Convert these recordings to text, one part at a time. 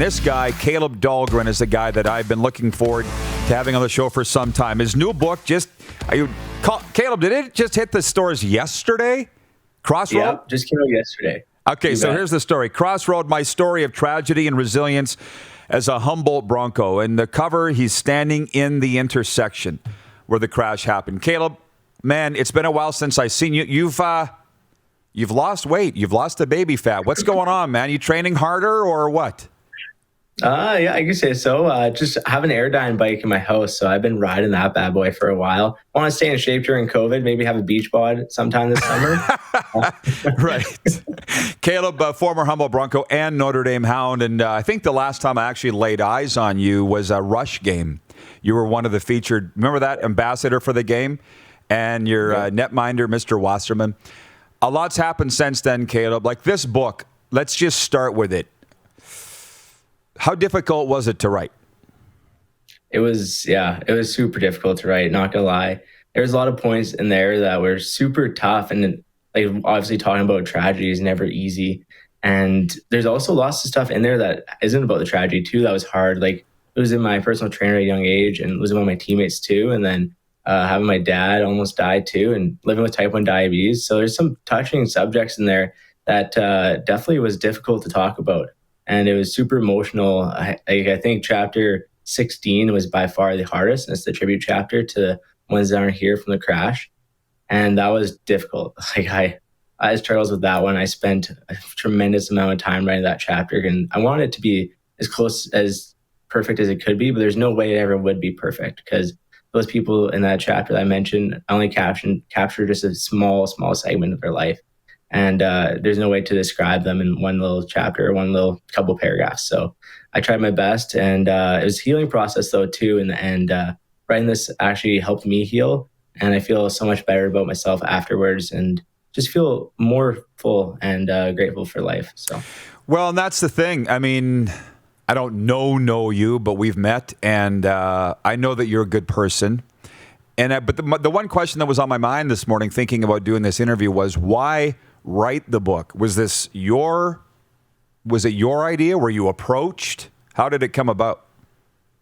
this guy, Caleb Dahlgren, is the guy that I've been looking forward to having on the show for some time. His new book Caleb, did it just hit the stores yesterday? Crossroad? Yeah, just came out yesterday. Okay, so here's the story. Crossroad, my story of tragedy and resilience as a Humboldt Bronco. And the cover, he's standing in the intersection where the crash happened. Caleb, man, it's been a while since I've seen you. You've lost weight. You've lost the baby fat. What's going on, man? You training harder or what? Yeah, I can say so. Just have an Airdyne bike in my house, so I've been riding that bad boy for a while. I want to stay in shape during COVID, maybe have a beach bod sometime this summer. Right. Caleb, former Humboldt Bronco and Notre Dame Hound, and I think the last time I actually laid eyes on you was a Rush game. You were one of the featured, remember that, ambassador for the game? And your netminder, Mr. Wasserman. A lot's happened since then, Caleb. Like this book, let's just start with it. How difficult was it to write? It was super difficult to write, not gonna lie. There's a lot of points in there that were super tough, and like obviously talking about tragedy is never easy. And there's also lots of stuff in there that isn't about the tragedy too, that was hard. Like losing my personal trainer at a young age and losing one of my teammates too, and then having my dad almost die too, and living with type 1 diabetes. So there's some touching subjects in there that definitely was difficult to talk about. And it was super emotional. I think chapter 16 was by far the hardest. And it's the tribute chapter to the ones that aren't here from the crash. And that was difficult. Like I had struggles with that one. I spent a tremendous amount of time writing that chapter. And I wanted it to be as close as perfect as it could be, but there's no way it ever would be perfect because those people in that chapter that I mentioned, I only captured just a small segment of their life. And there's no way to describe them in one little chapter or one little couple paragraphs. So I tried my best, and it was a healing process though too. In the end, writing this actually helped me heal, and I feel so much better about myself afterwards, and just feel more full and grateful for life. So, well, and that's the thing. I mean, I don't know you, but we've met, and I know that you're a good person. And but the one question that was on my mind this morning, thinking about doing this interview, was why write the book? Was it your idea? Were you approached? How did it come about?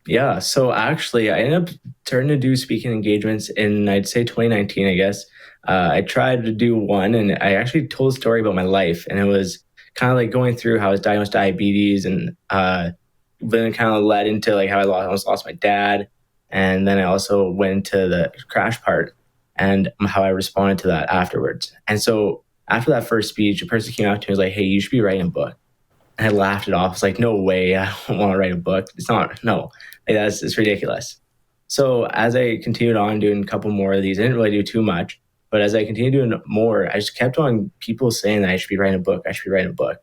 Yeah, so actually I ended up starting to do speaking engagements in, I'd say 2019, I guess. I tried to do one, and I actually told a story about my life, and it was kind of like going through how I was diagnosed with diabetes, and then kind of led into like how I almost lost my dad. And then I also went into the crash part and how I responded to that afterwards. And so after that first speech, a person came out to me and was like, "Hey, you should be writing a book." And I laughed it off. I was like, "No way, I don't want to write a book. It's ridiculous." So as I continued on doing a couple more of these, I didn't really do too much, but as I continued doing more, I just kept on people saying that I should be writing a book.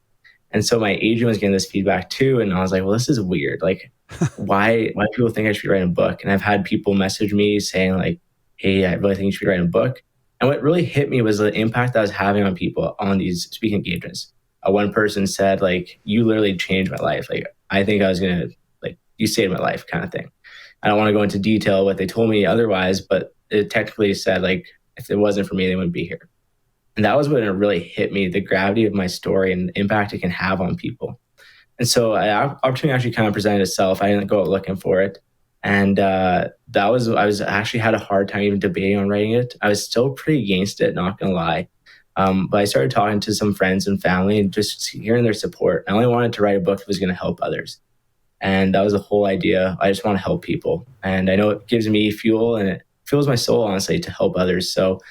And so my agent was getting this feedback too. And I was like, well, this is weird. Like, why people think I should be writing a book? And I've had people message me saying like, "Hey, I really think you should be writing a book." And what really hit me was the impact that I was having on people on these speaking engagements. One person said, like, "You literally changed my life. Like, I think I was going to, like, you saved my life," kind of thing. I don't want to go into detail what they told me otherwise, but it technically said, like, if it wasn't for me, they wouldn't be here. And that was when it really hit me, the gravity of my story and the impact it can have on people. And so opportunity actually kind of presented itself. I didn't go out looking for it. And I was actually had a hard time even debating on writing it. I was still pretty against it, not gonna lie. But I started talking to some friends and family and just hearing their support. I only wanted to write a book that was gonna help others. And that was the whole idea. I just want to help people. And I know it gives me fuel and it fuels my soul, honestly, to help others. So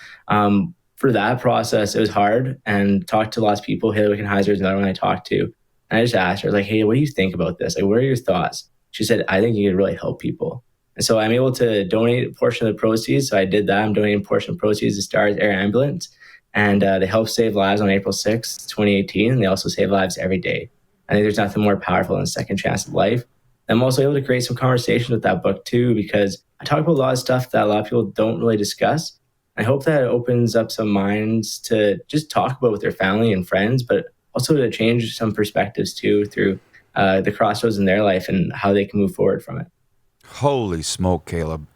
for that process, it was hard, and talked to lots of people. Haley Wickenheiser is another one I talked to. And I just asked her, like, "Hey, what do you think about this? Like, what are your thoughts?" She said, "I think you could really help people." And so I'm able to donate a portion of the proceeds. So I did that. I'm donating a portion of the proceeds to Stars Air Ambulance. And they help save lives on April 6th, 2018. And they also save lives every day. I think there's nothing more powerful than a second chance at life. I'm also able to create some conversation with that book too, because I talk about a lot of stuff that a lot of people don't really discuss. I hope that it opens up some minds to just talk about with their family and friends, but also to change some perspectives too through the crossroads in their life and how they can move forward from it. Holy smoke, Caleb.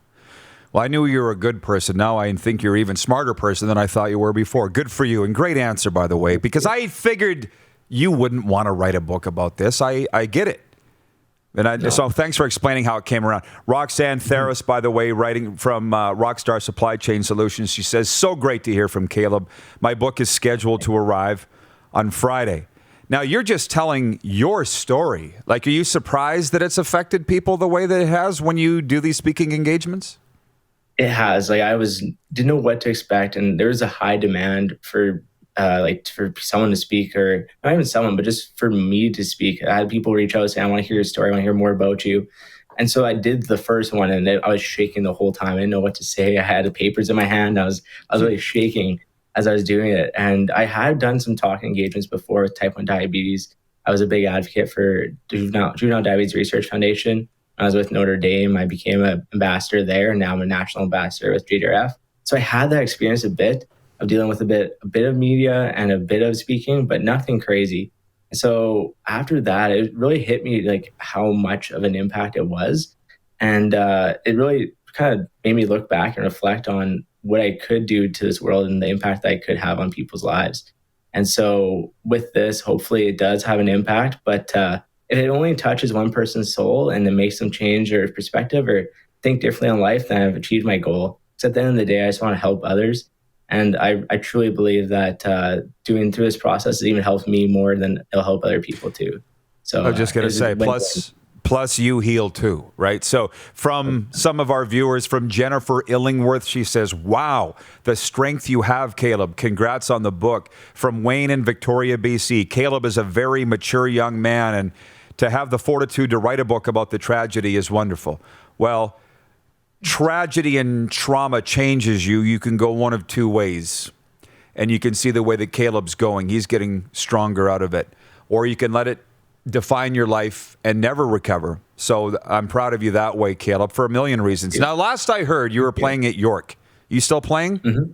Well, I knew you were a good person. Now I think you're an even smarter person than I thought you were before. Good for you. And great answer, by the way, because I figured you wouldn't want to write a book about this. I get it. So thanks for explaining how it came around. Roxanne Theros, by the way, writing from Rockstar Supply Chain Solutions, she says, so great to hear from Caleb. My book is scheduled to arrive on Friday. Now, you're just telling your story. Like, are you surprised that it's affected people the way that it has when you do these speaking engagements? It has. Like, didn't know what to expect, and there's a high demand for for someone to speak, or not even someone, but just for me to speak. I had people reach out saying, I want to hear your story. I want to hear more about you. And so I did the first one, and I was shaking the whole time. I didn't know what to say. I had the papers in my hand. I was really shaking as I was doing it. And I had done some talking engagements before with type 1 diabetes. I was a big advocate for Juvenile Diabetes Research Foundation. I was with Notre Dame. I became an ambassador there. And now I'm a national ambassador with JDRF. So I had that experience a bit of dealing with a bit of media and a bit of speaking, but nothing crazy. So after that, it really hit me like how much of an impact it was. And it really kind of made me look back and reflect on what I could do to this world and the impact that I could have on people's lives. And so with this, hopefully it does have an impact, but if it only touches one person's soul and it makes them change their perspective or think differently on life, then I've achieved my goal. Because at the end of the day, I just want to help others. And I truly believe that doing through this process has even helped me more than it'll help other people too. So I was just going to say, plus you heal too, right? So from some of our viewers, from Jennifer Illingworth, she says, wow, the strength you have, Caleb. Congrats on the book. From Wayne in Victoria, BC, Caleb is a very mature young man, and to have the fortitude to write a book about the tragedy is wonderful. Well, tragedy and trauma changes you. You can go one of two ways. And you can see the way that Caleb's going. He's getting stronger out of it. Or you can let it define your life and never recover. So I'm proud of you that way, Caleb, for a million reasons. Yeah. Now, last I heard, you were playing at York. You still playing? Mm-hmm.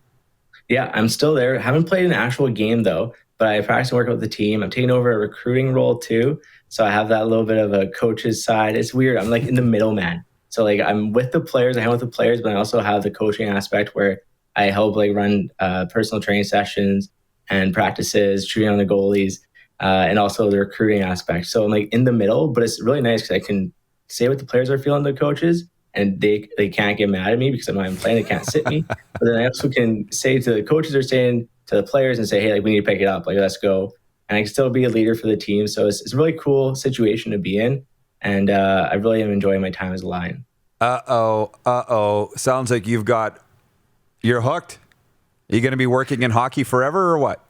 Yeah, I'm still there. Haven't played an actual game, though. But I practice and work with the team. I'm taking over a recruiting role, too. So I have that little bit of a coach's side. It's weird. I'm like in the middleman. So like I'm with the players, I hang with the players, but I also have the coaching aspect where I help like run personal training sessions and practices, cheering on the goalies, and also the recruiting aspect. So I'm like in the middle, but it's really nice because I can say what the players are feeling, the coaches, and they can't get mad at me because I'm playing, they can't sit me. But then I also can say to the coaches, are saying to the players and say, hey, like we need to pick it up, like let's go. And I can still be a leader for the team. So it's a really cool situation to be in. And I really am enjoying my time as a Lion. Sounds like you're hooked. Are you going to be working in hockey forever or what?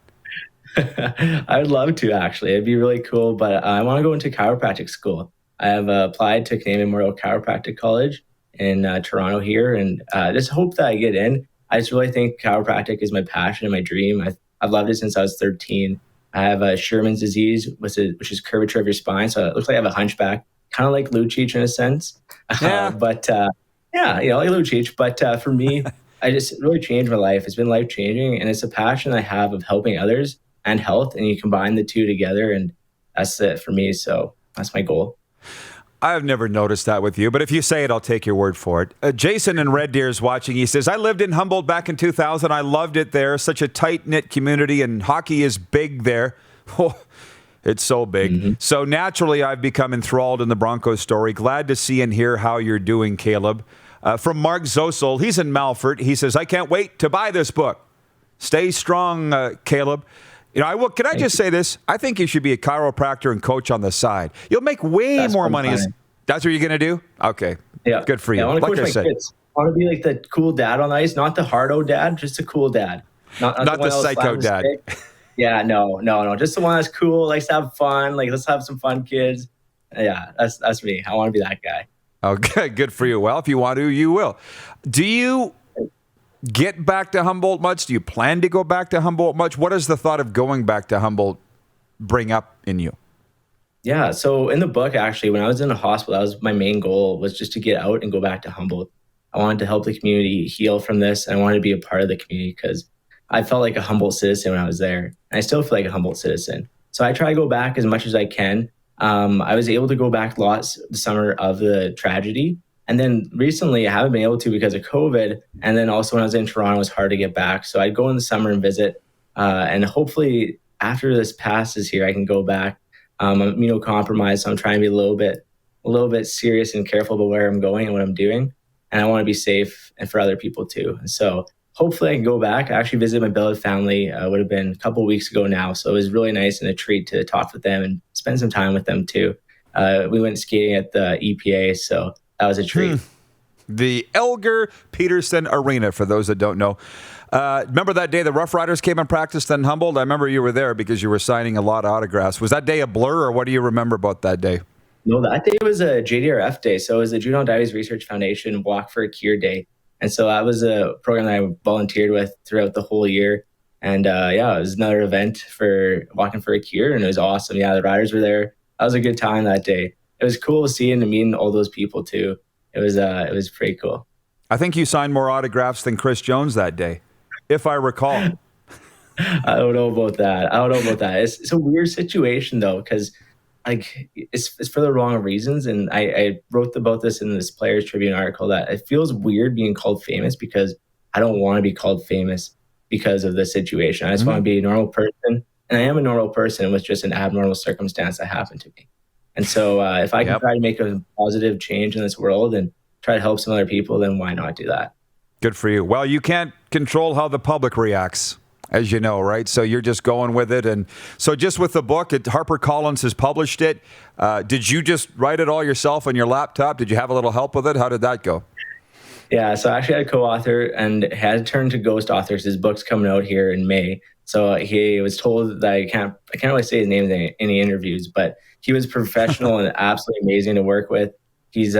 I would love to, actually. It'd be really cool. But I want to go into chiropractic school. I have applied to Canadian Memorial Chiropractic College in Toronto here. And just hope that I get in. I just really think chiropractic is my passion and my dream. I've loved it since I was 13. I have Sherman's disease, which is curvature of your spine. So it looks like I have a hunchback. Kind of like Lucic in a sense. Yeah. Like Lucic. But for me, I just really changed my life. It's been life-changing, and it's a passion I have of helping others and health, and you combine the two together, and that's it for me. So that's my goal. I've never noticed that with you, but if you say it, I'll take your word for it. Jason in Red Deer is watching. He says, I lived in Humboldt back in 2000. I loved it there. Such a tight-knit community, and hockey is big there. It's so big. Mm-hmm. So naturally, I've become enthralled in the Broncos story. Glad to see and hear how you're doing, Caleb. From Mark Zosel, he's in Malford. He says, I can't wait to buy this book. Stay strong, Caleb. You know, can I just say this? I think you should be a chiropractor and coach on the side. You'll make way more money. That's what you're going to do? Okay. Yeah. Good for you. Yeah, I want to coach my kids. I want to be like the cool dad on the ice, not the hardo dad, just a cool dad. Not the psycho dad. Yeah, no. Just the one that's cool, likes to have fun. Like, let's have some fun, kids. Yeah, that's me. I want to be that guy. Okay, good for you. Well, if you want to, you will. Do you get back to Humboldt much? Do you plan to go back to Humboldt much? What does the thought of going back to Humboldt bring up in you? Yeah, so in the book, actually, when I was in the hospital, that was my main goal, was just to get out and go back to Humboldt. I wanted to help the community heal from this, and I wanted to be a part of the community because I felt like a Humboldt citizen when I was there. And I still feel like a Humboldt citizen. So I try to go back as much as I can. I was able to go back lots the summer of the tragedy. And then recently I haven't been able to because of COVID. And then also when I was in Toronto, it was hard to get back. So I'd go in the summer and visit. And hopefully after this passes here, I can go back. I'm immunocompromised, so I'm trying to be a little bit a little bit serious and careful about where I'm going and what I'm doing. And I want to be safe and for other people too. And so hopefully I can go back. I actually visited my beloved family, would have been a couple of weeks ago now. So it was really nice and a treat to talk with them and spend some time with them too. We went skating at the EPA, so that was a treat. The Elgar Peterson Arena, for those that don't know. Remember that day the Rough Riders came and practiced in Humboldt? I remember you were there because you were signing a lot of autographs. Was that day a blur, or what do you remember about that day? No, that day was a JDRF day. So it was the Juvenile Diabetes Research Foundation Walk for a Cure Day. And so that was a program that I volunteered with throughout the whole year. And it was another event for Walking for a Cure, and it was awesome. Yeah, the riders were there. That was a good time that day. It was cool seeing and meeting all those people too. It was pretty cool. I think you signed more autographs than Chris Jones that day, if I recall. I don't know about that. It's a weird situation though, because like it's for the wrong reasons. And I wrote about this in this Players Tribune article that it feels weird being called famous because I don't want to be called famous because of the situation. I just want to be a normal person. And I am a normal person with just an abnormal circumstance that happened to me. And so if I can try to make a positive change in this world and try to help some other people, then why not do that? Good for you. Well, you can't control how the public reacts, as you know, right? So you're just going with it. And so just with the book, HarperCollins has published it. Did you just write it all yourself on your laptop? Did you have a little help with it? How did that go? Yeah, so I actually had a co-author and had turned to Ghost Authors. His book's coming out here in May. So he was told that I can't really say his name in any interviews, but he was professional and absolutely amazing to work with. He's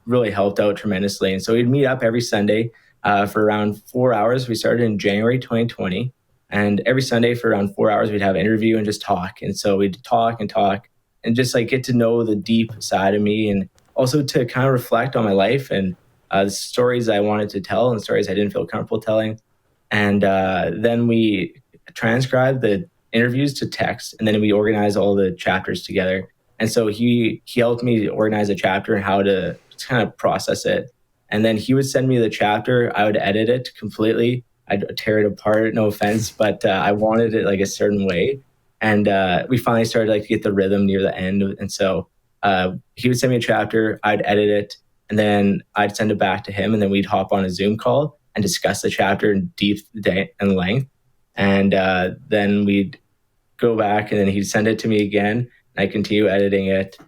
really helped out tremendously. And so we'd meet up every Sunday for around 4 hours. We started in January 2020. And every Sunday for around 4 hours, we'd have an interview and just talk. And so we'd talk and just like get to know the deep side of me, and also to kind of reflect on my life and the stories I wanted to tell and stories I didn't feel comfortable telling. And then we transcribed the interviews to text, and then we organized all the chapters together. And so he helped me organize a chapter and how to kind of process it. And then he would send me the chapter. I would edit it completely. I'd tear it apart, no offense, but I wanted it like a certain way. And we finally started like to get the rhythm near the end. And so he would send me a chapter, I'd edit it, and then I'd send it back to him. And then we'd hop on a Zoom call and discuss the chapter in deep and length. And then we'd go back, and then he'd send it to me again, and I continue editing it.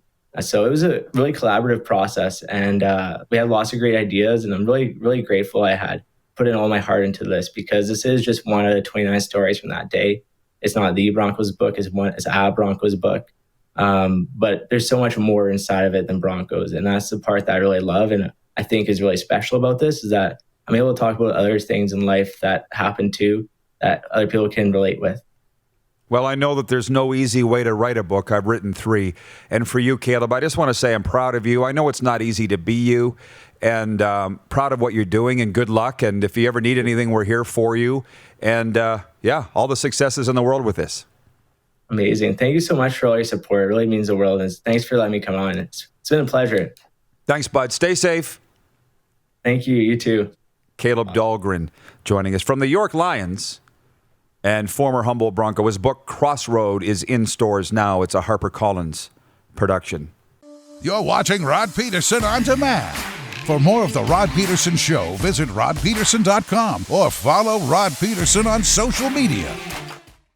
So it was a really collaborative process, and we had lots of great ideas, and I'm really, really grateful I had put in all my heart into this, because this is just one of the 29 stories from that day. It's not the Broncos book, it's a Broncos book. But there's so much more inside of it than Broncos, and that's the part that I really love and I think is really special about this, is that I'm able to talk about other things in life that happen too, that other people can relate with. Well, I know that there's no easy way to write a book. I've written 3. And for you, Caleb, I just want to say I'm proud of you. I know it's not easy to be you, and proud of what you're doing, and good luck. And if you ever need anything, we're here for you. And all the successes in the world with this. Amazing. Thank you so much for all your support. It really means the world. And thanks for letting me come on. It's been a pleasure. Thanks, bud. Stay safe. Thank you. You too. Caleb Dahlgren joining us from the York Lions and former Humboldt Bronco. His book, Crossroad, is in stores now. It's a HarperCollins production. You're watching Rod Peterson On Demand. For more of The Rod Peterson Show, visit rodpeterson.com or follow Rod Peterson on social media.